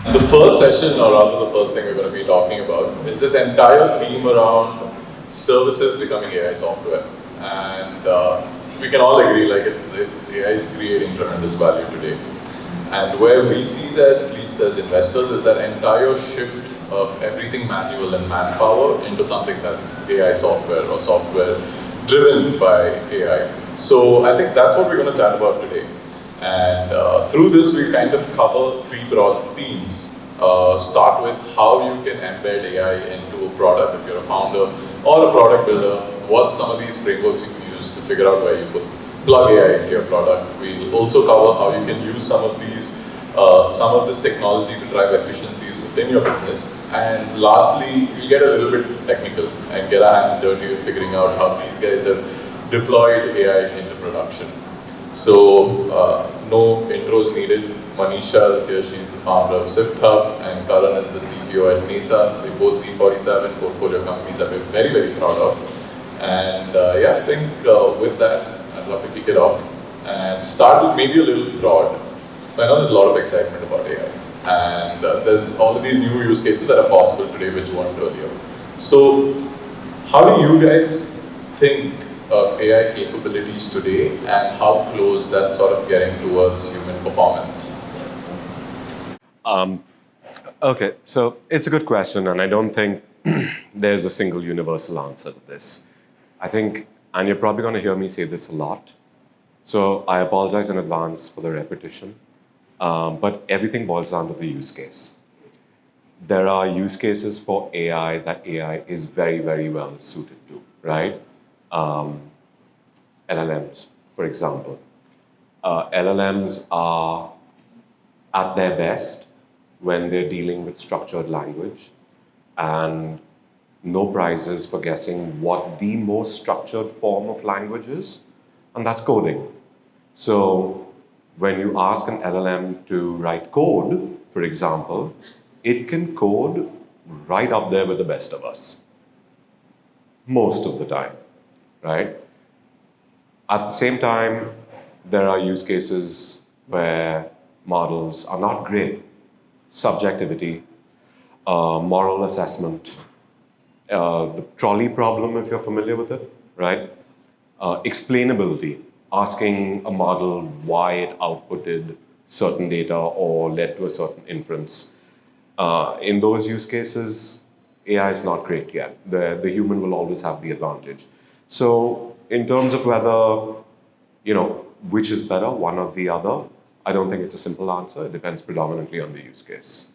The first session, or rather the first thing we're going to be talking about, is this entire theme around services becoming AI software. And we can all agree, like AI is creating tremendous value today. And where we see that, at least as investors, is that entire shift of everything manual and manpower into something that's AI software or software driven by AI. So I think that's what we're going to chat about today. And through this, we kind of cover three broad themes. Start with how you can embed AI into a product if you're a founder or a product builder. What some of these frameworks you can use to figure out where you could plug AI into your product. We'll also cover how you can use some of this technology to drive efficiencies within your business. And lastly, we'll get a little bit technical and get our hands dirty with figuring out how these guys have deployed AI into production. So, no intros needed. Manisha is here, she's the founder of SiftHub, and Karan is the CPO at Neysa. They both Z47 portfolio companies that we're very, very proud of. And yeah, I think with that, I'd love to kick it off and start with maybe a little broad. So I know there's a lot of excitement about AI, and there's all of these new use cases that are possible today which weren't earlier. So how do you guys think of AI capabilities today, and how close that's sort of getting towards human performance? Okay, so it's a good question, and I don't think there's a single universal answer to this. I think, and you're probably going to hear me say this a lot, so I apologize in advance for the repetition, but everything boils down to the use case. There are use cases for AI that AI is very, very well suited to, right? LLMs, for example. LLMs are at their best when they're dealing with structured language, and no prizes for guessing what the most structured form of language is, and that's coding. So when you ask an LLM to write code, for example, it can code right up there with the best of us, most of the time, right? At the same time, there are use cases where models are not great. Subjectivity, moral assessment, the trolley problem, if you're familiar with it, right? Explainability, asking a model why it outputted certain data or led to a certain inference. In those use cases, AI is not great yet. The human will always have the advantage. So in terms of whether, which is better, one or the other, I don't think it's a simple answer. It depends predominantly on the use case.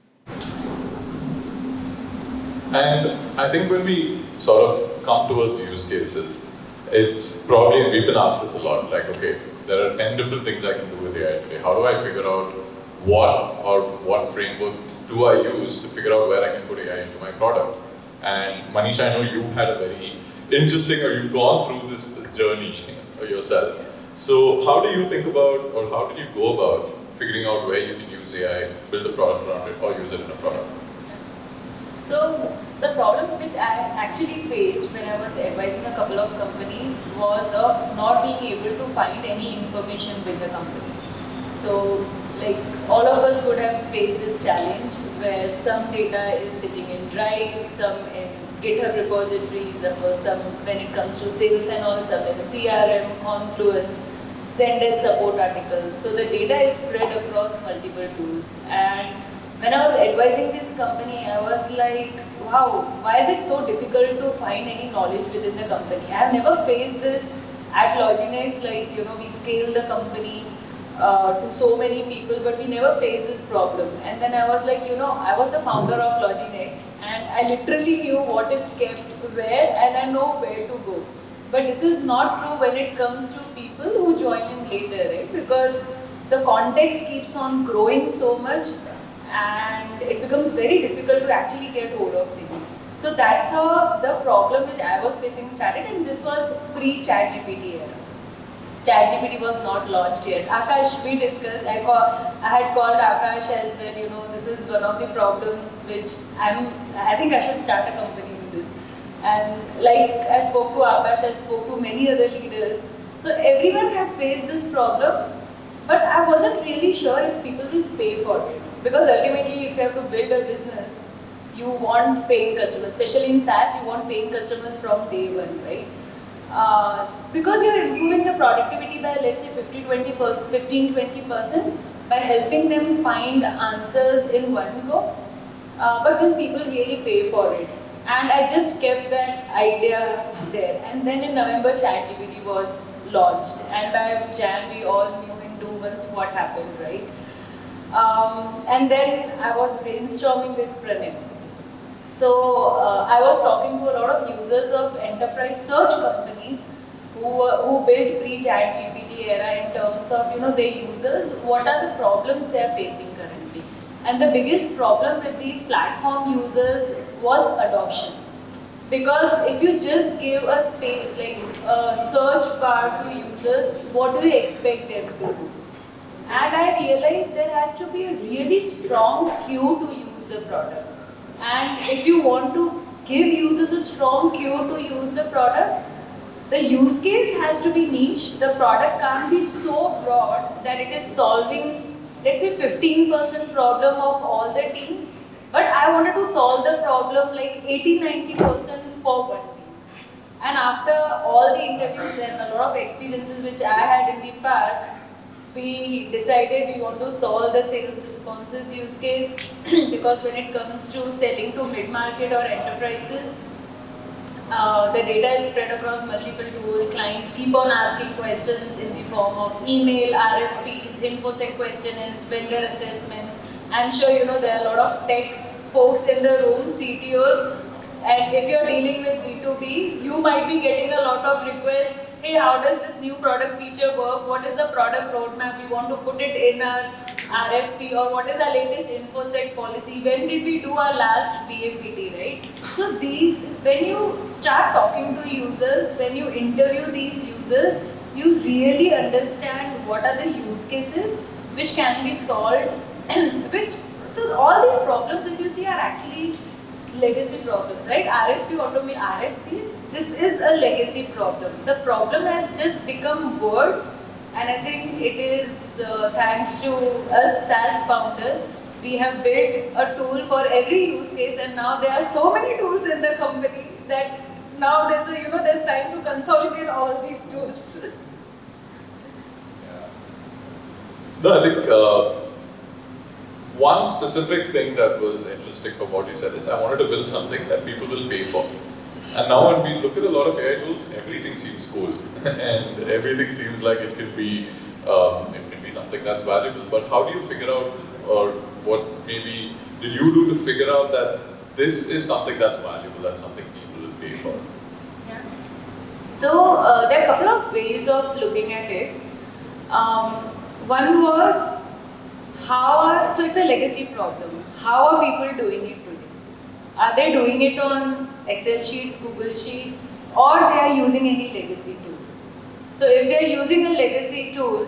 And I think when we sort of come towards use cases, it's probably, we've been asked this a lot, like, okay, there are 10 different things I can do with AI today. How do I figure out what framework do I use to figure out where I can put AI into my product? And Manisha, I know you had a very interesting, or you've gone through this journey yourself. So how do you think about, or how did you go about figuring out where you can use AI, build a product around it, or use it in a product? So the problem which I actually faced when I was advising a couple of companies was of not being able to find any information with the company. So like all of us would have faced this challenge where some data is sitting in Drive, some in GitHub repositories, of course some when it comes to sales and all, some in CRM, Confluence, Zendesk support articles. So the data is spread across multiple tools. And when I was advising this company, I was like, wow, why is it so difficult to find any knowledge within the company? I have never faced this at Loginex, like, we scale the company to so many people, but we never faced this problem. And then I was like, I was the founder of Loginex, and I literally knew what is kept where, and I know where to go. But this is not true when it comes to people who join in later, right? Because the context keeps on growing so much, and it becomes very difficult to actually get hold of things. So that's how the problem which I was facing started, and this was pre-ChatGPT era. ChatGPT was not launched yet. Akash, we discussed, I had called Akash as well, this is one of the problems which I think I should start a company with this. And like I spoke to Akash, I spoke to many other leaders. So everyone had faced this problem, But I wasn't really sure if people will pay for it. Because ultimately, if you have to build a business, you want paying customers, especially in SaaS, you want paying customers from day one, right? Because you're improving the productivity by, let's say, 15-20% by helping them find answers in one go. But will people really pay for it? And I just kept that idea there. And then in November, ChatGPT was launched. And by Jan, we all knew in 2 months what happened, right? And then I was brainstorming with Pranay. So I was talking to a lot of users of enterprise search companies who built pre-ChatGPT era in terms of their users, what are the problems they are facing currently. And the biggest problem with these platform users was adoption. Because if you just give a space, like a search bar to users, what do you expect them to do? And I realized there has to be a really strong queue to use the product. And if you want to give users a strong queue to use the product, the use case has to be niche. The product can't be so broad that it is solving, let's say, 15% problem of all the teams. But I wanted to solve the problem like 80-90% for one team. And after all the interviews and a lot of experiences which I had in the past, we decided we want to solve the sales responses use case because when it comes to selling to mid-market or enterprises, the data is spread across multiple tools. Clients keep on asking questions in the form of email, RFPs, InfoSec questionnaires, vendor assessments. I'm sure there are a lot of tech folks in the room, CTOs, and if you're dealing with B2B, you might be getting a lot of requests. Hey, how does this new product feature work? What is the product roadmap? We want to put it in our RFP, or what is our latest InfoSec policy? When did we do our last BAPT, right? So when you start talking to users, when you interview these users, you really understand what are the use cases which can be solved. So all these problems, if you see, are actually legacy problems, right? RFPs, this is a legacy problem. The problem has just become worse, and I think it is thanks to us SaaS founders, we have built a tool for every use case, and now there are so many tools in the company that now there's time to consolidate all these tools. Yeah. No, I think one specific thing that was interesting from what you said is I wanted to build something that people will pay for. And now when we look at a lot of AI tools, everything seems cool and everything seems like it can be something that's valuable. But how do you figure out, or what maybe did you do to figure out that this is something that's valuable and something people will pay for? Yeah. So there are a couple of ways of looking at it. One was so it's a legacy problem. How are people doing it today? Are they doing it on Excel sheets, Google Sheets, or they are using any legacy tool? So if they are using a legacy tool,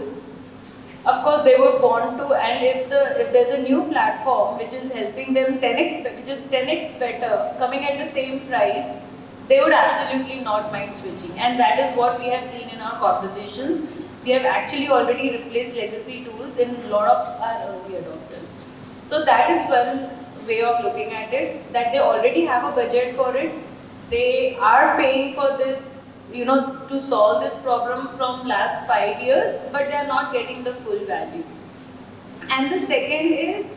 of course they would want to, and if there's a new platform which is helping them 10x, which is 10x better, coming at the same price, they would absolutely not mind switching. And that is what we have seen in our conversations. We have actually already replaced legacy tools in a lot of our early adopters. So that is one way of looking at it, that they already have a budget for it. They are paying for this, to solve this problem from last 5 years, but they are not getting the full value. And the second is,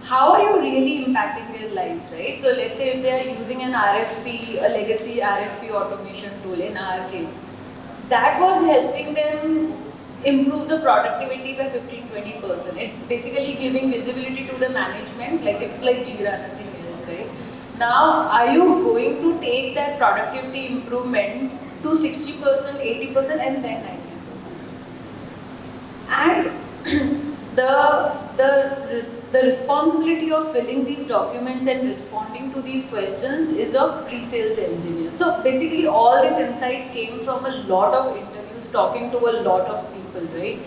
how are you really impacting their lives, right? So let's say if they are using an RFP, a legacy RFP automation tool in our case, that was helping them improve the productivity by 15-20%. It's basically giving visibility to the management, like it's like Jira, nothing else, right? Now, are you going to take that productivity improvement to 60%, 80%, and then 90%? And the responsibility of filling these documents and responding to these questions is of pre-sales engineers. So basically all these insights came from a lot of interviews, talking to a lot of people, right?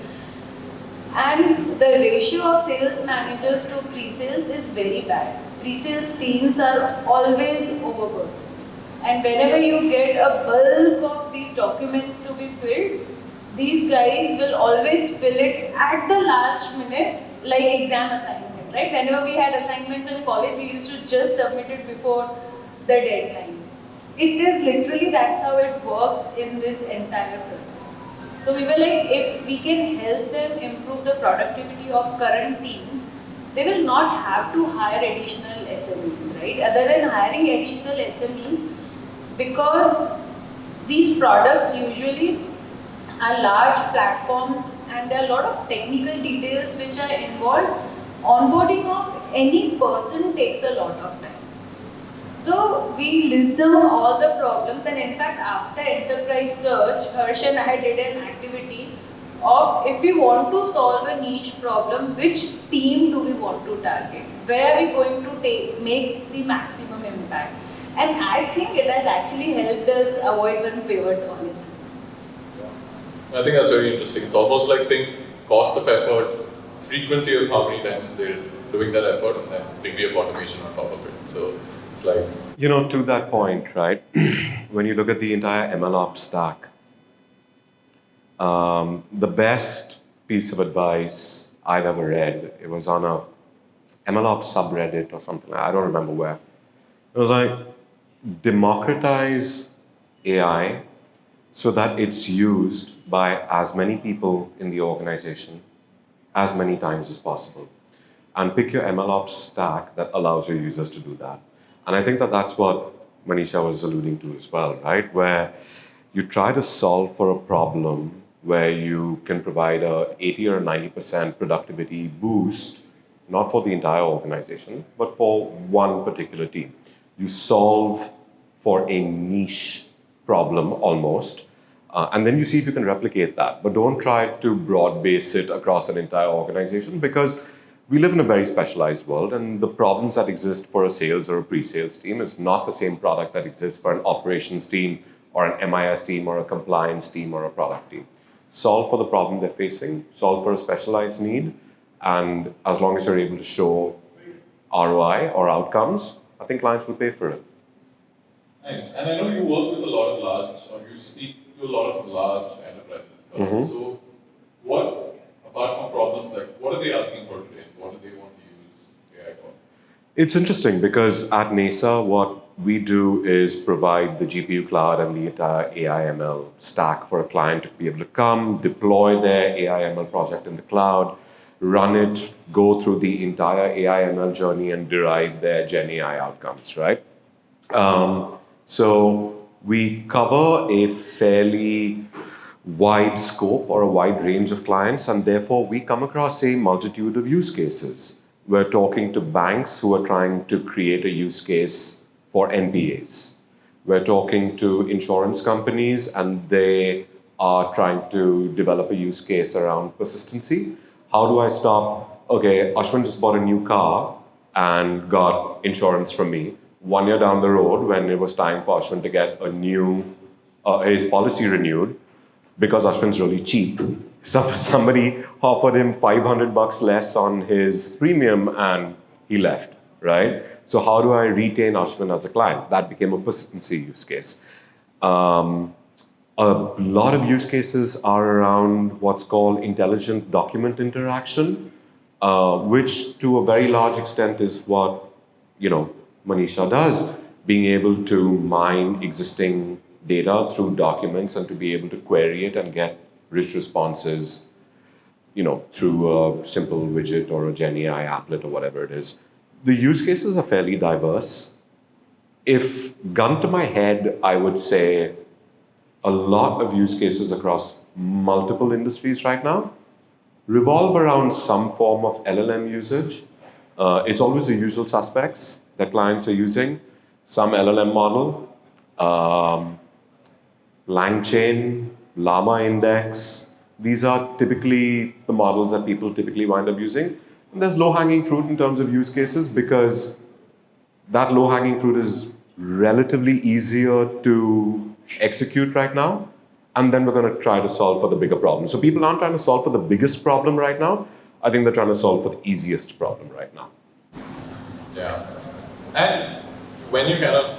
And the ratio of sales managers to pre-sales is very bad. Pre-sales teams are always overburdened. And whenever you get a bulk of these documents to be filled, these guys will always fill it at the last minute, like exam assignment, right? Whenever we had assignments in college, we used to just submit it before the deadline. It is literally, that's how it works in this entire process. So we were like, if we can help them improve the productivity of current teams, they will not have to hire additional SMEs, right? Other than hiring additional SMEs, because these products usually are large platforms and there are a lot of technical details which are involved. Onboarding of any person takes a lot of time. So we list down all the problems, and in fact after enterprise search, Harsh and I did an activity of, if we want to solve a niche problem, which team do we want to target? Where are we going to make the maximum impact? And I think it has actually helped us avoid one pivot, honestly. I think that's very interesting. It's almost like think cost of effort, frequency of how many times they're doing that effort, and then degree of automation on top of it. So it's like, To that point, right? When you look at the entire MLOps stack, the best piece of advice I've ever read, it was on a MLOps subreddit or something. I don't remember where. It was like, democratize AI so that it's used by as many people in the organization as many times as possible. And pick your MLOps stack that allows your users to do that. And I think that that's what Manisha was alluding to as well, right? Where you try to solve for a problem where you can provide a 80 or 90% productivity boost, not for the entire organization, but for one particular team. You solve for a niche problem almost, and then you see if you can replicate that. But don't try to broad base it across an entire organization, because we live in a very specialized world, and the problems that exist for a sales or a pre-sales team is not the same product that exists for an operations team or an MIS team or a compliance team or a product team. Solve for the problem they're facing, solve for a specialized need, and as long as you're able to show ROI or outcomes, I think clients will pay for it. nice. And I know you work with a lot of large, or you speak to a lot of large enterprises. So what, apart from problems, like what are they asking for today? What do they want to use AI for? It's interesting because at Neysa, what we do is provide the GPU cloud and the entire AI ML stack for a client to be able to come, deploy their AI ML project in the cloud, run it, go through the entire AI ML journey and derive their Gen AI outcomes, right? So we cover a fairly wide scope or a wide range of clients, and therefore we come across a multitude of use cases. We're talking to banks who are trying to create a use case for NPAs. We're talking to insurance companies and they are trying to develop a use case around persistency. How do I stop? Okay, Ashwin just bought a new car and got insurance from me. 1 year down the road, when it was time for Ashwin to get his policy renewed, because Ashwin's really cheap, somebody offered him $500 less on his premium and he left, right? So how do I retain Ashwin as a client? That became a persistency use case. A lot of use cases are around what's called intelligent document interaction, which to a very large extent is what Manisha does, being able to mine existing data through documents and to be able to query it and get rich responses, through a simple widget or a Gen AI applet or whatever it is. The use cases are fairly diverse. If gun to my head, I would say a lot of use cases across multiple industries right now revolve around some form of LLM usage. It's always the usual suspects that clients are using. Some LLM model, LangChain, Llama Index. These are typically the models that people typically wind up using. And there's low-hanging fruit in terms of use cases because that low-hanging fruit is relatively easier to execute right now. And then we're going to try to solve for the bigger problem. So people aren't trying to solve for the biggest problem right now. I think they're trying to solve for the easiest problem right now. Yeah. And when you kind of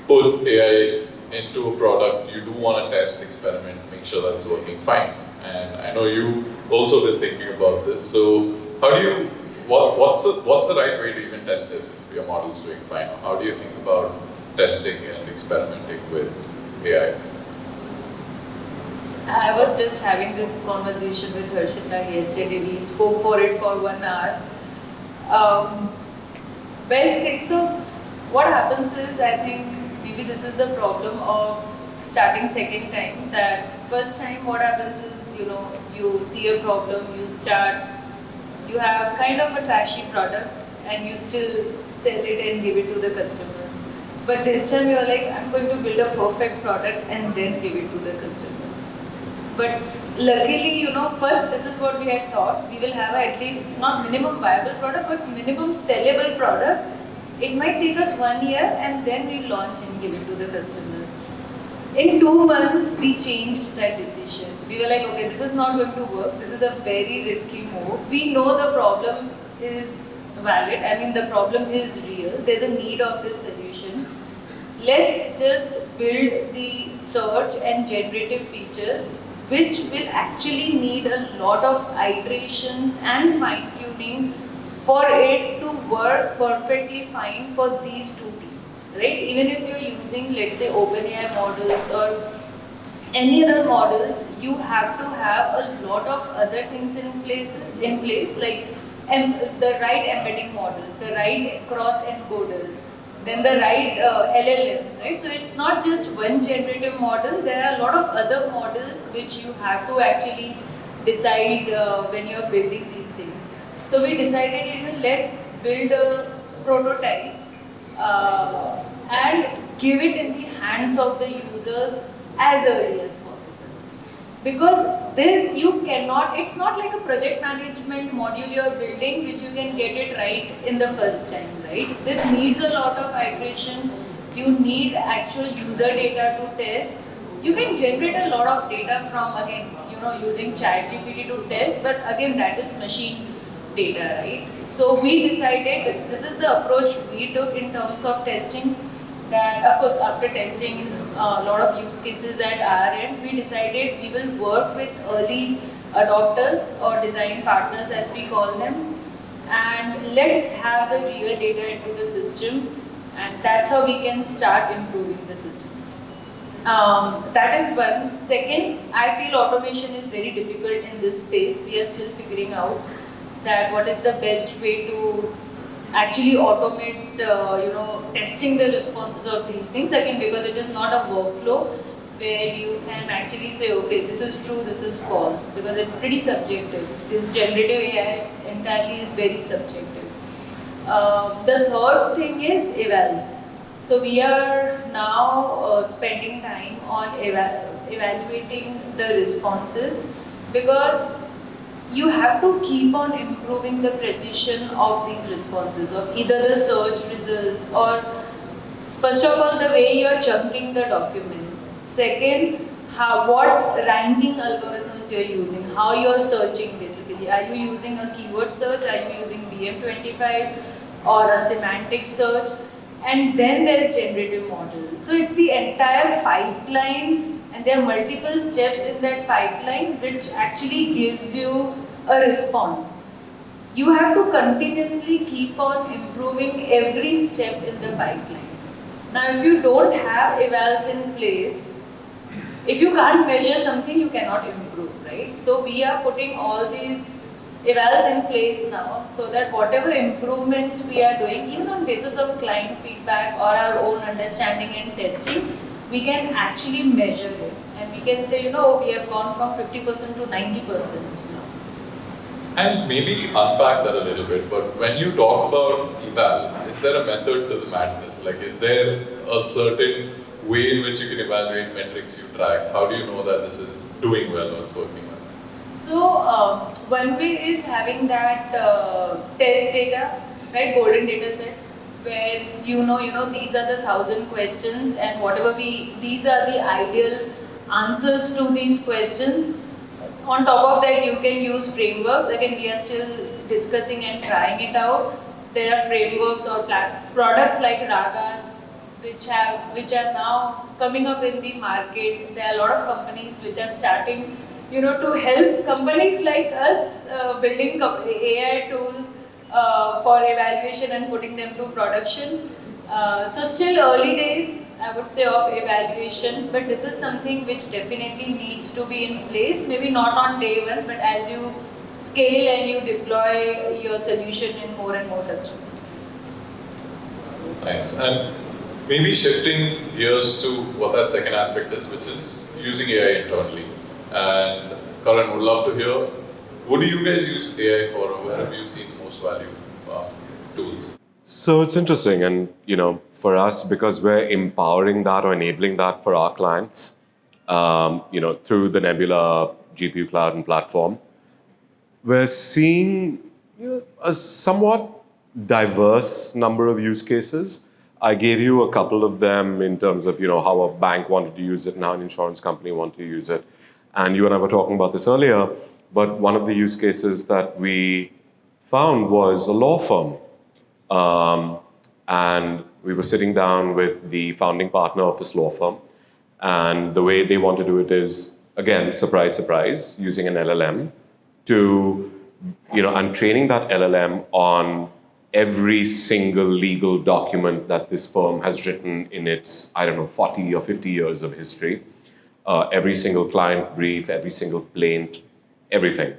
put AI into a product, you do want to test, experiment, make sure that it's working fine. And I know you also been thinking about this. So how do you, what's the right way to even test if your model is doing fine? How do you think about testing and experimenting with AI? I was just having this conversation with Harshita yesterday. We spoke for it for 1 hour. Best thing, so what happens is, I think maybe this is the problem of starting second time, that first time what happens is, you see a problem, you start, you have kind of a trashy product and you still sell it and give it to the customers. But this time you're like, I'm going to build a perfect product and then give it to the customers. But luckily, first this is what we had thought, we will have at least not minimum viable product, but minimum sellable product. It might take us 1 year and then we launch and give it to the customers. In 2 months, we changed that decision. We were like, okay, this is not going to work. This is a very risky move. We know the problem is valid. I mean, the problem is real. There's a need of this solution. Let's just build the search and generative features, which will actually need a lot of iterations and fine-tuning for it to work perfectly fine for these two teams, right? Even if you're using, let's say, OpenAI models or any other models, you have to have a lot of other things in place, like the right embedding models, the right cross encoders, then the right LLMs, right? So it's not just one generative model, there are a lot of other models which you have to actually decide when you're building these things. So we decided, let's build a prototype and give it in the hands of the users as early as possible. Because this you cannot, it's not like a project management module you're building which you can get it right in the first time, right? This needs a lot of iteration. You need actual user data to test. You can generate a lot of data from, again, using ChatGPT to test, but again, that is machine data, right? So we decided, this is the approach we took in terms of testing, that of course after testing a lot of use cases at our end, we decided we will work with early adopters or design partners as we call them, and let's have the real data into the system, and that's how we can start improving the system. That is one. Second, I feel automation is very difficult in this space. We are still figuring out that what is the best way to actually automate, testing the responses of these things, again, because it is not a workflow where you can actually say, okay, this is true, this is false, because it's pretty subjective. This generative AI entirely is very subjective. The third thing is evals. So we are now spending time on evaluating the responses, because you have to keep on improving the precision of these responses, of either the search results or, first of all, the way you are chunking the documents. Second, what ranking algorithms you are using, how you are searching basically. Are you using a keyword search, are you using BM25 or a semantic search? And then there's generative models. So it's the entire pipeline, and there are multiple steps in that pipeline which actually gives you a response. You have to continuously keep on improving every step in the pipeline. Now, if you don't have evals in place, if you can't measure something, you cannot improve, right? So we are putting all these evals in place now, so that whatever improvements we are doing, even on basis of client feedback or our own understanding and testing, we can actually measure it. And we can say, we have gone from 50% to 90%. And maybe unpack that a little bit, but when you talk about eval, is there a method to the madness? Like, is there a certain way in which you can evaluate metrics you track? How do you know that this is doing well or it's working well? So, one way is having that test data, right, golden data set, where these are the 1,000 questions, and these are the ideal answers to these questions. On top of that, you can use frameworks. Again, we are still discussing and trying it out. There are frameworks or products like Ragas, which are now coming up in the market. There are a lot of companies which are starting, to help companies like us building AI tools for evaluation and putting them to production. So still early days, I would say, of evaluation, but this is something which definitely needs to be in place. Maybe not on day one, but as you scale and you deploy your solution in more and more customers. Nice. And maybe shifting gears to what that second aspect is, which is using AI internally. And Karan, would love to hear, what do you guys use AI for, or where have you seen the most value tools? So it's interesting, and for us, because we're empowering that or enabling that for our clients, through the Nebula GPU cloud and platform, we're seeing a somewhat diverse number of use cases. I gave you a couple of them in terms of how a bank wanted to use it and how an insurance company wanted to use it. And you and I were talking about this earlier, but one of the use cases that we found was a law firm. And we were sitting down with the founding partner of this law firm. And the way they want to do it is, again, surprise, surprise, using an LLM to, and training that LLM on every single legal document that this firm has written in its, 40 or 50 years of history. Every single client brief, every single plaint, everything.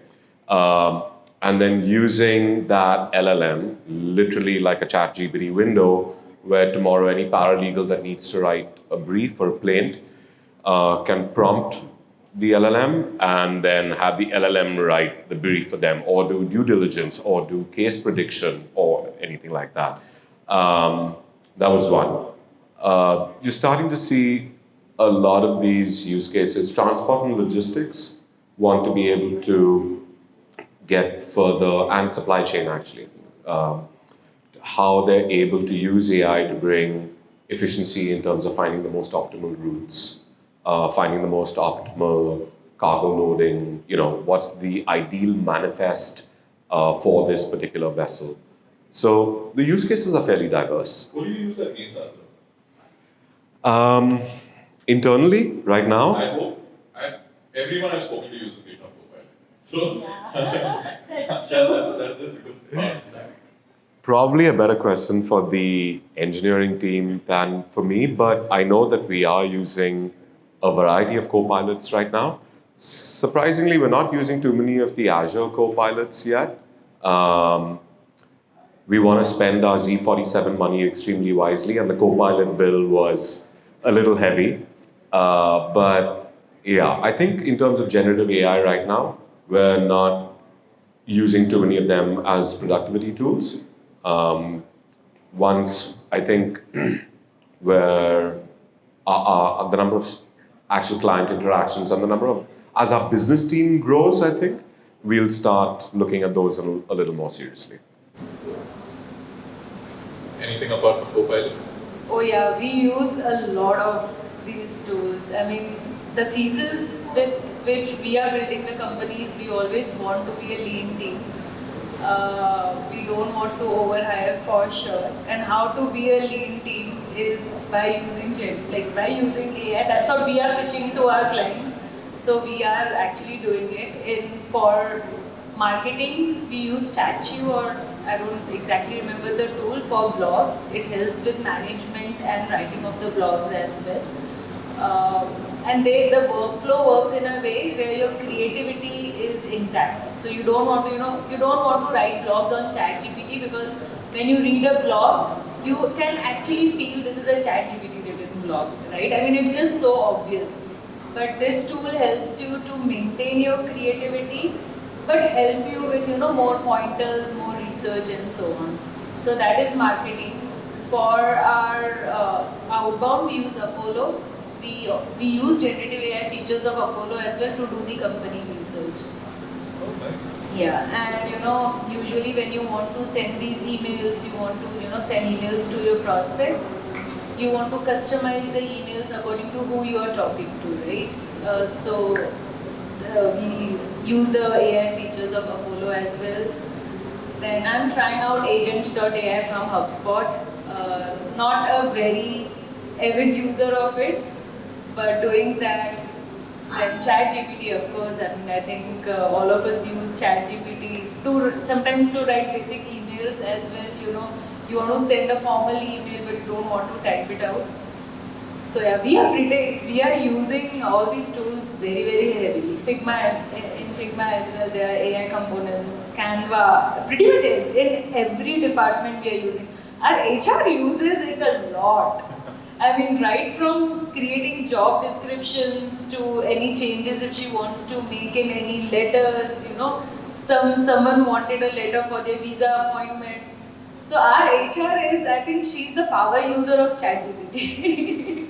And then using that LLM, literally like a ChatGPT window, where tomorrow any paralegal that needs to write a brief or a plaint can prompt the LLM and then have the LLM write the brief for them, or do due diligence, or do case prediction, or anything like that. That was one. You're starting to see a lot of these use cases. Transport and logistics want to be able to get further, and supply chain actually, how they're able to use AI to bring efficiency in terms of finding the most optimal routes, finding the most optimal cargo loading, what's the ideal manifest for this particular vessel. So the use cases are fairly diverse. What do you use at Neysa? Internally, right now? I hope everyone I've spoken to uses GitHub Copilot. So That's true. that's just because I understand. Probably a better question for the engineering team than for me, but I know that we are using a variety of copilots right now. Surprisingly, we're not using too many of the Azure copilots yet. We want to spend our Z47 money extremely wisely, and the copilot bill was a little heavy. But yeah, I think in terms of generative AI right now, we're not using too many of them as productivity tools. Once I think where the number of actual client interactions and the number of, as our business team grows, I think we'll start looking at those a little more seriously. Anything apart from Copilot? Oh yeah, we use a lot of these tools. I mean, the thesis with which we are building the companies, we always want to be a lean team. We don't want to overhire for sure. And how to be a lean team is by using AI. That's what we are pitching to our clients. So we are actually doing it. For marketing, we use Statue, or I don't exactly remember the tool, for blogs. It helps with management and writing of the blogs as well. And the workflow works in a way where your creativity is intact. So you don't want to write blogs on ChatGPT, because when you read a blog, you can actually feel this is a ChatGPT written blog, right? I mean, it's just so obvious. But this tool helps you to maintain your creativity, but help you with more pointers, more research, and so on. So that is marketing. For our outbound, we use Apollo. We use generative AI features of Apollo as well to do the company research. Oh, nice. Yeah, and usually when you want to send these emails, you want to send emails to your prospects. You want to customize the emails according to who you are talking to, right? So we use the AI features of Apollo as well. Then I'm trying out agent.ai from HubSpot. Not a very avid user of it, but doing that, then ChatGPT, of course, I mean, I think all of us use ChatGPT to sometimes to write basic emails as well, you know, you want to send a formal email but you don't want to type it out. So yeah, we are using all these tools very, very heavily. In Figma as well, there are AI components, Canva, pretty much in every department we are using. Our HR uses it a lot. I mean, right from creating job descriptions to any changes if she wants to make in any letters, you know, someone wanted a letter for their visa appointment. So our HR is, I think she's the power user of ChatGPT.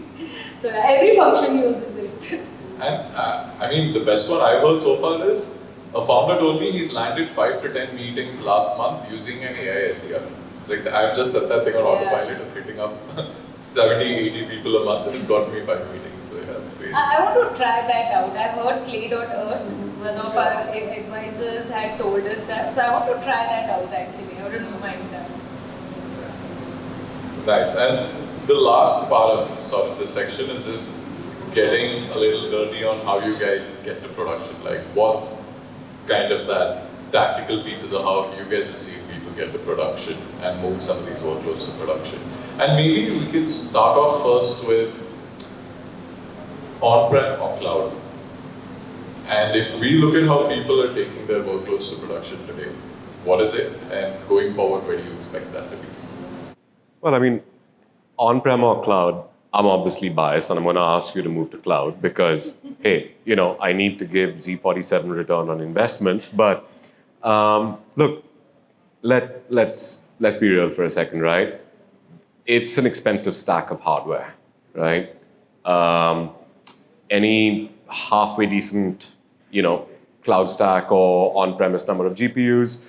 So every function uses it. And I mean, the best one I've heard so far is a founder told me he's landed 5 to 10 meetings last month using an AI SDR. Like I've just set that thing on autopilot, it's hitting up 70, 80 people a month and it's got me 5 meetings. So yeah, it's great. I want to try that out. I've heard Clay.earth, one of our advisors had told us that. So I want to try that out actually. I wouldn't mind that. Nice. And the last part of sort of this section is just getting a little dirty on how you guys get to production. Like what's kind of that tactical pieces of how you guys have seen people get to production and move some of these workloads to production. And maybe we can start off first with on-prem or cloud. And if we look at how people are taking their workloads to production today, what is it? And going forward, where do you expect that to be? Well, I mean, on-prem or cloud, I'm obviously biased and I'm going to ask you to move to cloud because, hey, you know, I need to give Z47 return on investment. But look, let's be real for a second, right? It's an expensive stack of hardware, right? Any halfway decent, you know, cloud stack or on-premise number of GPUs,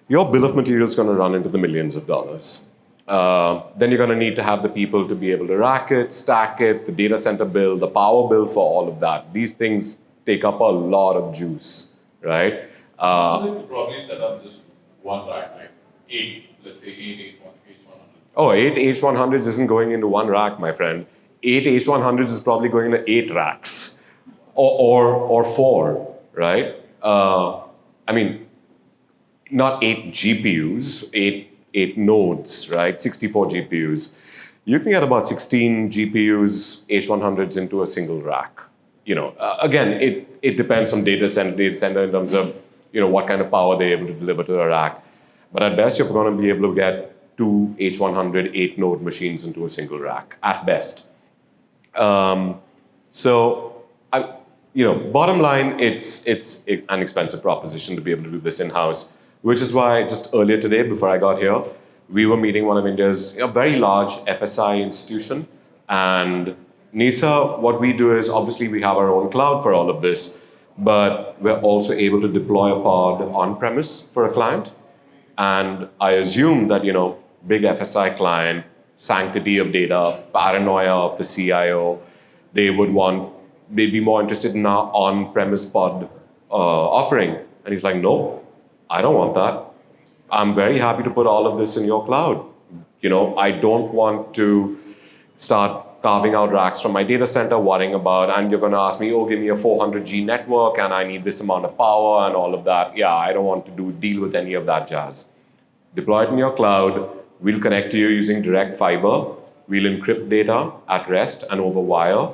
your bill of material is going to run into the millions of dollars. Then you're going to need to have the people to be able to rack it, stack it, the data center bill, the power bill for all of that. These things take up a lot of juice, right? So you probably set up just one rack, like let's say eight H100. Oh, 8 H100s isn't going into one rack, my friend. 8 H100s is probably going into 8 racks or 4, right? I mean, not 8 GPUs, 8 nodes, right? 64 GPUs. You can get about 16 GPUs, H100s into a single rack. You know, again, it depends on data center in terms of, you know, what kind of power they're able to deliver to a rack. But at best, you're going to be able to get 2 H100 8 node machines into a single rack at best. You know, bottom line, it's an expensive proposition to be able to do this in-house, which is why just earlier today, before I got here, we were meeting one of India's very large FSI institution. And Neysa, what we do is obviously we have our own cloud for all of this, but we're also able to deploy a pod on-premise for a client. And I assume that, you know, big FSI client, sanctity of data, paranoia of the CIO, they'd be more interested in our on-premise pod offering. And he's like, no, I don't want that. I'm very happy to put all of this in your cloud. You know, I don't want to start carving out racks from my data center, worrying about, and you're going to ask me, oh, give me a 400G network, and I need this amount of power and all of that. Yeah, I don't want to deal with any of that jazz. Deploy it in your cloud. We'll connect to you using direct fiber. We'll encrypt data at rest and over wire.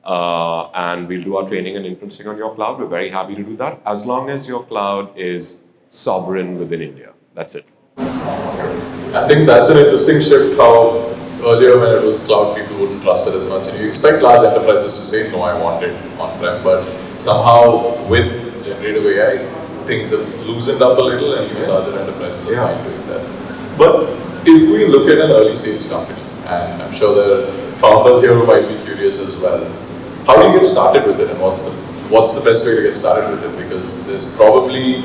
And we'll do our training and inferencing on your cloud. We're very happy to do that, as long as your cloud is sovereign within India. That's it. I think that's an interesting shift, how earlier when it was cloud, people wouldn't trust it as much. And you expect large enterprises to say, no, I want it on-prem. But somehow with generative AI, things have loosened up a little and even larger enterprises are fine doing that. But if we look at an early stage company, and I'm sure there are founders here who might be curious as well, how do you get started with it and what's the best way to get started with it? Because there's probably,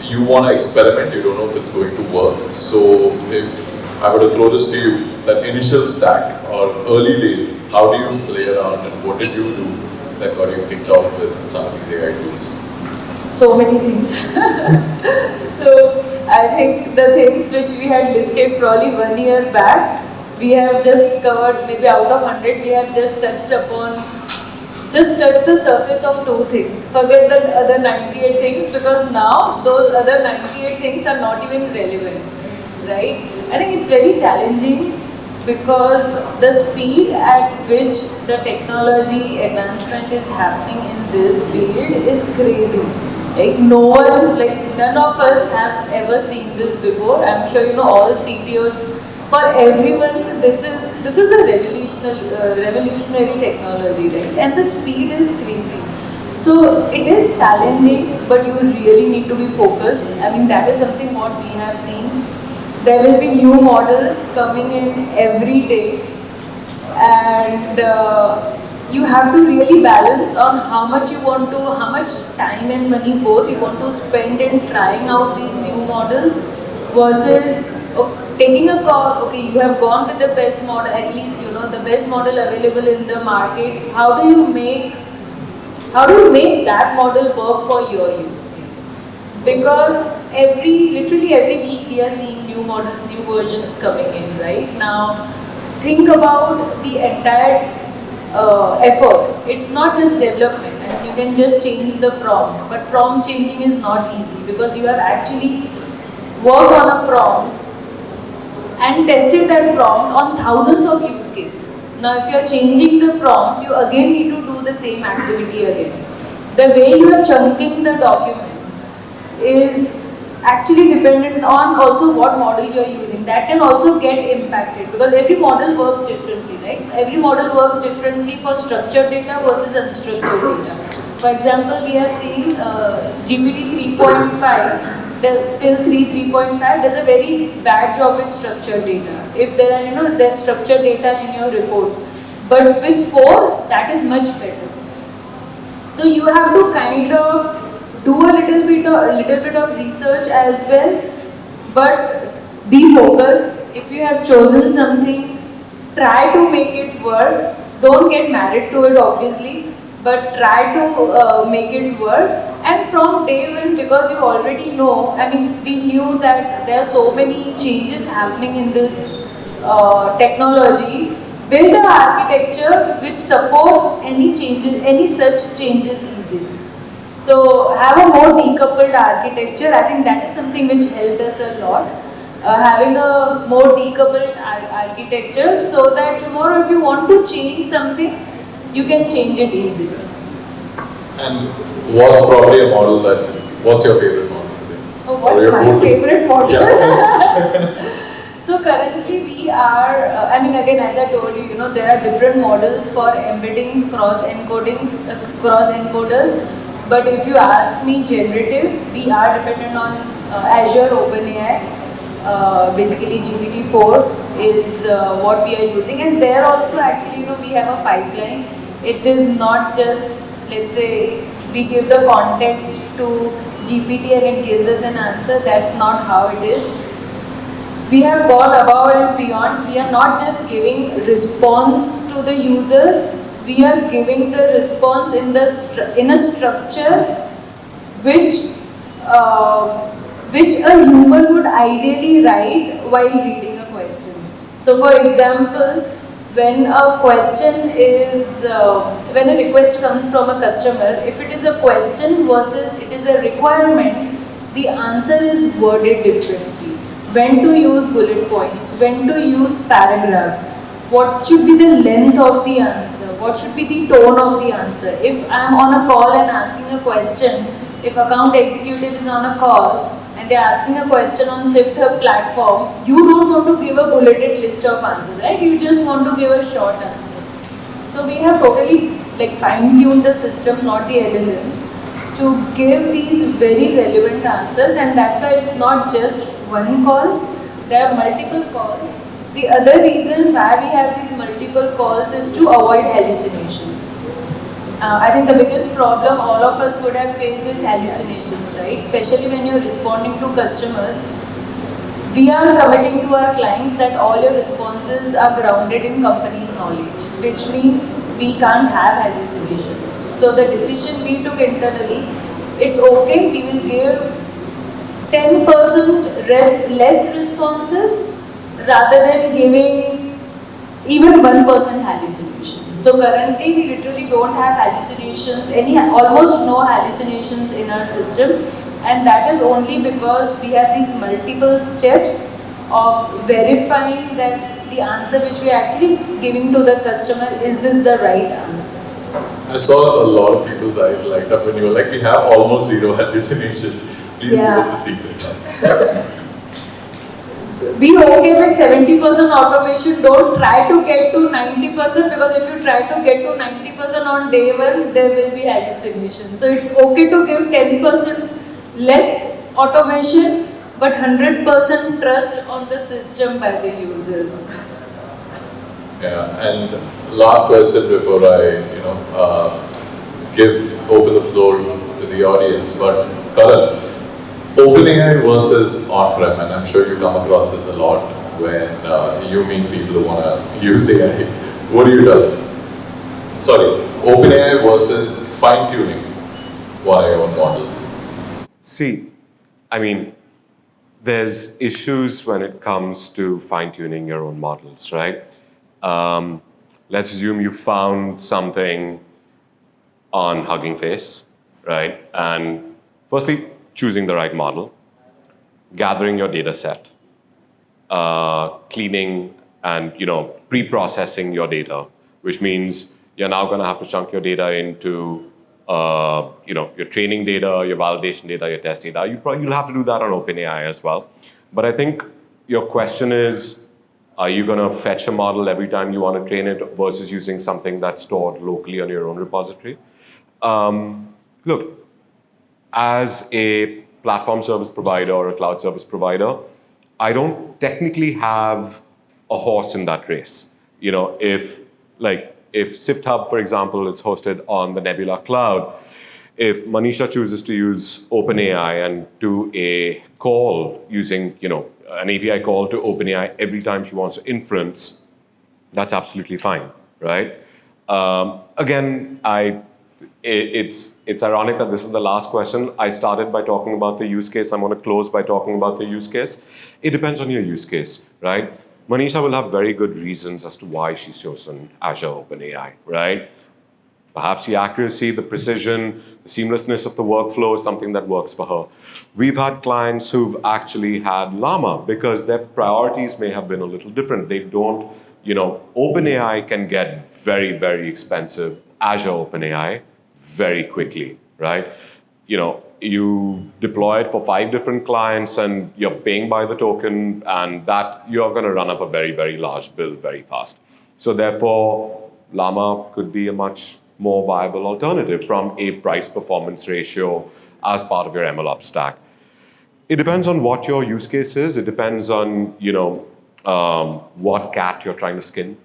you want to experiment, you don't know if it's going to work. So if I were to throw this to you, that initial stack or early days, how do you play around and what did you do that got you kicked off with some of these AI tools? So many things. So I think the things which we had listed probably 1 year back we have just covered, maybe out of 100, we have just touched the surface of 2 things. Forget the other 98 things, because now those other 98 things are not even relevant, right? I think it's very challenging because the speed at which the technology advancement is happening in this field is crazy. Like none of us have ever seen this before. I'm sure all CTOs, for everyone, this is a revolutionary technology, right? And the speed is crazy. So it is challenging, but you really need to be focused. I mean, that is something what we have seen. There will be new models coming in every day, and you have to really balance on how much time and money both you want to spend in trying out these new models versus taking a call. Okay, you have gone with the best model, at least the best model available in the market. How do you make that model work for your use case? Because literally every week we are seeing new models, new versions coming in, right? Now, think about the entire effort. It's not just development, and you can just change the prompt, but prompt changing is not easy because you have actually worked on a prompt and tested that prompt on thousands of use cases. Now, if you are changing the prompt, you again need to do the same activity again. The way you are chunking the documents is actually dependent on also what model you are using. That can also get impacted because every model works differently, right? Every model works differently for structured data versus unstructured data. For example, we have seen GPT 3.5 till 3.5 does a very bad job with structured data. If there are there's structured data in your reports, but with 4 that is much better. So you have to kind of do a little bit of research as well, but be focused. If you have chosen something, try to make it work. Don't get married to it, obviously, but try to make it work. And from day one, because you already know, I mean, we knew that there are so many changes happening in this technology. Build an architecture which supports any such changes easily. So have a more decoupled architecture. I think that is something which helped us a lot. Having a more decoupled architecture so that tomorrow if you want to change something, you can change it easily. And what's probably a model what's your favorite model? Oh, what's my favorite model? Yeah. So currently we are, again, as I told you, there are different models for embeddings, cross encoders. But if you ask me generative, we are dependent on Azure OpenAI. Basically GPT-4 is what we are using, and there also actually we have a pipeline. It is not just, let's say, we give the context to GPT and it gives us an answer. That's not how it is. We have gone above and beyond. We are not just giving response to the users. We are giving the response in a structure which a human would ideally write while reading a question. So, for example, when a request comes from a customer, if it is a question versus it is a requirement, the answer is worded differently. When to use bullet points, when to use paragraphs, what should be the length of the answer, what should be the tone of the answer. If I am on a call and asking a question, if account executive is on a call and they are asking a question on SiftHub platform, you don't want to give a bulleted list of answers, right? You just want to give a short answer. So we have totally fine-tuned the system, not the LLMs, to give these very relevant answers, and that's why it's not just one call, there are multiple calls. The other reason why we have these multiple calls is to avoid hallucinations. I think the biggest problem all of us would have faced is hallucinations, right? Especially when you're responding to customers. We are committing to our clients that all your responses are grounded in company's knowledge, which means we can't have hallucinations. So the decision we took internally, it's okay, we will give 10% less responses rather than giving even 1% hallucination. So currently we literally don't have hallucinations, almost no hallucinations in our system, and that is only because we have these multiple steps of verifying that the answer which we are actually giving to the customer, is this the right answer? I saw a lot of people's eyes light up when you were like, we have almost zero hallucinations. Please give us the secret. Be okay with 70% automation. Don't try to get to 90%, because if you try to get to 90% on day one, there will be hallucination. So it's okay to give 10% less automation, but 100% trust on the system by the users. Yeah, and last question before I, open the floor to the audience. But Karan, OpenAI versus on-prem, and I'm sure you come across this a lot when you meet people who want to use AI. What do you tell them? Sorry, OpenAI versus fine-tuning one of your own models. See, I mean, there's issues when it comes to fine-tuning your own models, right? Let's assume you found something on Hugging Face, right? And firstly, choosing the right model, gathering your data set, cleaning and pre-processing your data, which means you're now going to have to chunk your data into your training data, your validation data, your test data. You'll have to do that on OpenAI as well. But I think your question is, are you going to fetch a model every time you want to train it versus using something that's stored locally on your own repository? Look, as a platform service provider or a cloud service provider, I don't technically have a horse in that race. If SiftHub, for example, is hosted on the Nebula cloud, if Manisha chooses to use OpenAI and do a call using, an API call to OpenAI every time she wants to inference, that's absolutely fine, right? Again, it's ironic that this is the last question. I started by talking about the use case. I'm going to close by talking about the use case. It depends on your use case, right? Manisha will have very good reasons as to why she's chosen Azure OpenAI, right? Perhaps the accuracy, the precision, the seamlessness of the workflow is something that works for her. We've had clients who've actually had Llama because their priorities may have been a little different. They don't, OpenAI can get very, very expensive. Azure OpenAI very quickly, right? You deploy it for 5 different clients and you're paying by the token, and that you're going to run up a very, very large bill very fast. So therefore, Llama could be a much more viable alternative from a price-performance ratio as part of your MLOps stack. It depends on what your use case is. It depends on what cat you're trying to skin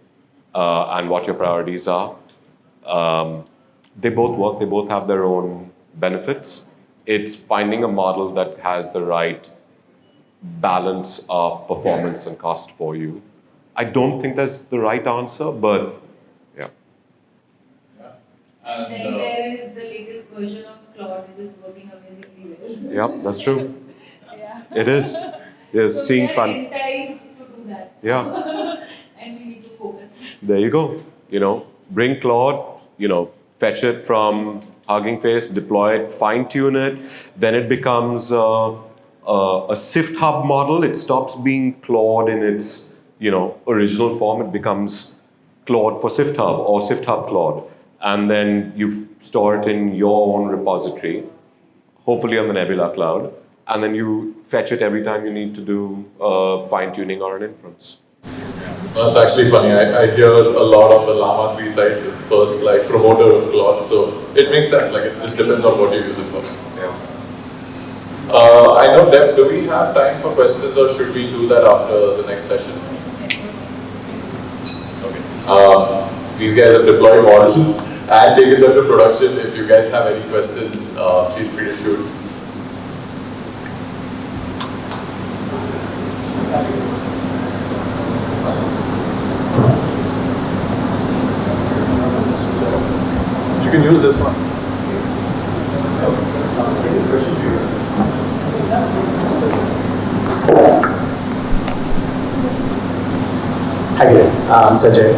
and what your priorities are. They both work. They both have their own benefits. It's finding a model that has the right balance of performance and cost for you. I don't think that's the right answer, but yeah. And then there is the latest version of Claude, which is working amazingly well. Yeah, that's true. Yeah. It is. You're so seeing we are fun. enticed to do that. Yeah. And we need to focus. There you go. Bring Claude, fetch it from Hugging Face, deploy it, fine-tune it. Then it becomes a SiftHub model. It stops being Claude in its original form. It becomes Claude for SiftHub or SiftHub Claude. And then you store it in your own repository, hopefully on the Nebula cloud. And then you fetch it every time you need to do fine-tuning or an inference. That's actually funny. I hear a lot on the Llama 3 side is first promoter of Claude, so it makes sense. It just depends on what you use it for. Yeah. I know, Deb, do we have time for questions, or should we do that after the next session? Okay. These guys have deployed models and taken them to production. If you guys have any questions, feel free to shoot. You can use this one. Hi there, I'm Sanjay.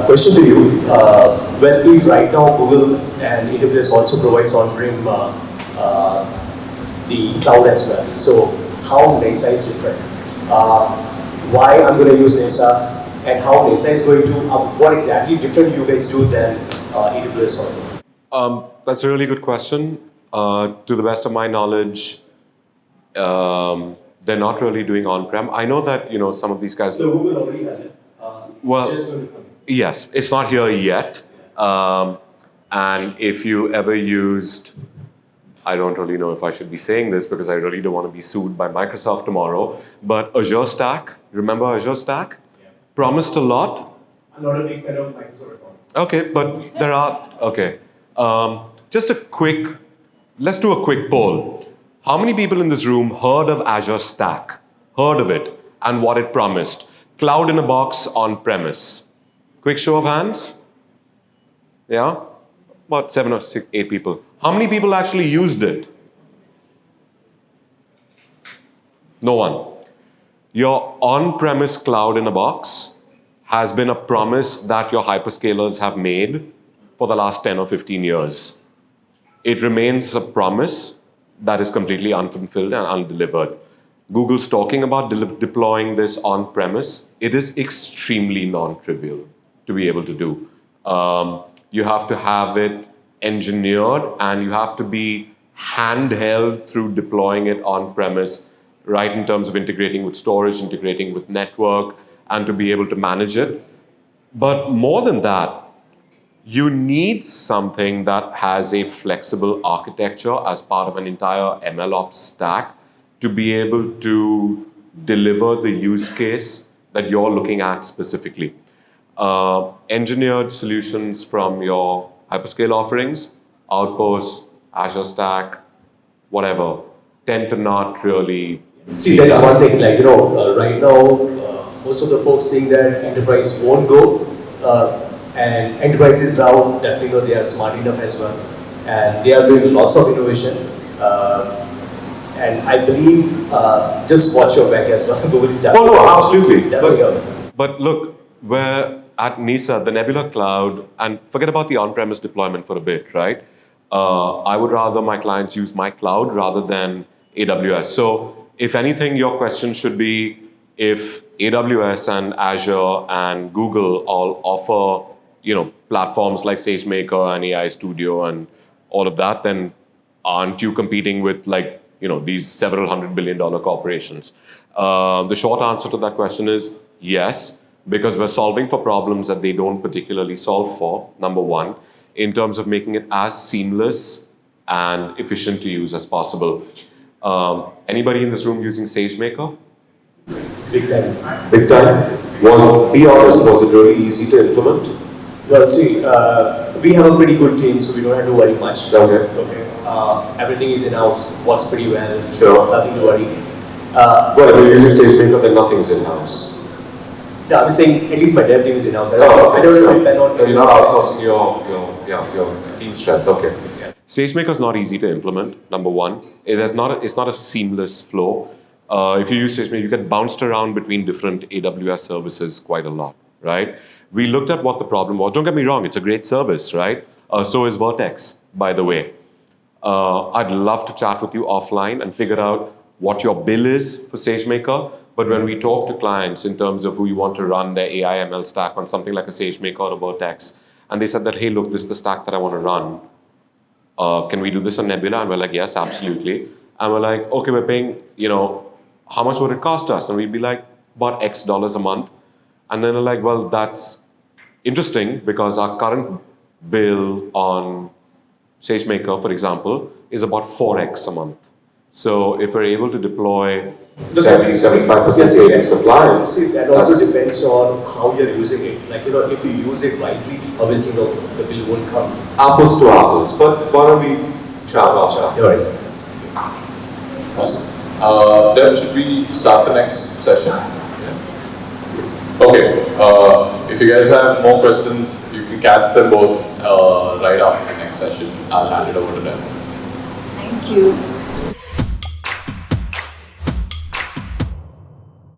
Question to you. Well, if right now Google and AWS also provides on-prem the cloud as well, so how Neysa is different? Why I'm going to use Neysa, and how Neysa is going to, what exactly different you guys do than AWS or That's a really good question. To the best of my knowledge, they're not really doing on-prem. I know that some of these guys. So Google already has it. Well, It's just going to come. yes, it's not here yet. And if you ever used, I don't really know if I should be saying this because I really don't want to be sued by Microsoft tomorrow, but Azure Stack, remember Azure Stack? Yeah. Promised a lot. I'm not a big fan of Microsoft. Okay, but there are, okay. Just a quick, let's do a quick poll. How many people in this room heard of Azure Stack? Heard of it and what it promised? Cloud in a box on premise. Quick show of hands. Yeah? About 7 or 8 people. How many people actually used it? No one. Your on-premise cloud in a box has been a promise that your hyperscalers have made for the last 10 or 15 years. It remains a promise that is completely unfulfilled and undelivered. Google's talking about deploying this on-premise. It is extremely non-trivial to be able to do. You have to have it engineered and you have to be handheld through deploying it on-premise, right, in terms of integrating with storage, integrating with network, and to be able to manage it. But more than that, you need something that has a flexible architecture as part of an entire MLOps stack to be able to deliver the use case that you're looking at specifically. Engineered solutions from your hyperscale offerings, Outpost, Azure Stack, whatever, tend to not really. See, that's one thing, like, right now, most of the folks think that enterprise won't go, and enterprises now definitely know they are smart enough as well, and they are doing lots of innovation, and I believe, just watch your back as well. Google is definitely. Oh, no, absolutely. Definitely. But look, we're at Neysa, the Nebula Cloud, and forget about the on-premise deployment for a bit, right? I would rather my clients use my cloud rather than AWS. So if anything, your question should be if AWS and Azure and Google all offer, platforms like SageMaker and AI Studio and all of that, then aren't you competing with these several $100 billion corporations? The short answer to that question is yes, because we're solving for problems that they don't particularly solve for, number one, in terms of making it as seamless and efficient to use as possible. Anybody in this room using SageMaker? Big time. Big time. Be honest, was it really easy to implement? Well, see, we have a pretty good team, so we don't have to worry much. Okay. Everything is in-house, works pretty well. Sure. Nothing to worry. Well, if you're using SageMaker, then nothing's in-house. Yeah, I'm saying at least my dev team is in-house. I don't sure. depend on. You're not outsourcing your team strength. Okay. Yeah. SageMaker is not easy to implement. Number one, it's not a seamless flow. If you use SageMaker, you get bounced around between different AWS services quite a lot, right? We looked at what the problem was. Don't get me wrong; it's a great service, right? So is Vertex, by the way. I'd love to chat with you offline and figure out what your bill is for SageMaker. But when we talk to clients in terms of who you want to run their AI ML stack on something like a SageMaker or a Vertex, and they said that, hey, look, this is the stack that I want to run. Can we do this on Nebula? And we're like, yes, absolutely. And we're like, okay, we're paying, how much would it cost us? And we'd be like, about X dollars a month. And then they're like, well, that's interesting because our current bill on SageMaker, for example, is about 4X a month. So if we're able to deploy 70-75% savings for clients, That also depends on how you're using it. Like, if you use it wisely, obviously the bill won't come. apples to apples. But why don't we chat about You're right. Awesome. Then should we start the next session? Okay. If you guys have more questions, you can catch them both right after the next session. I'll hand it over to them. Thank you.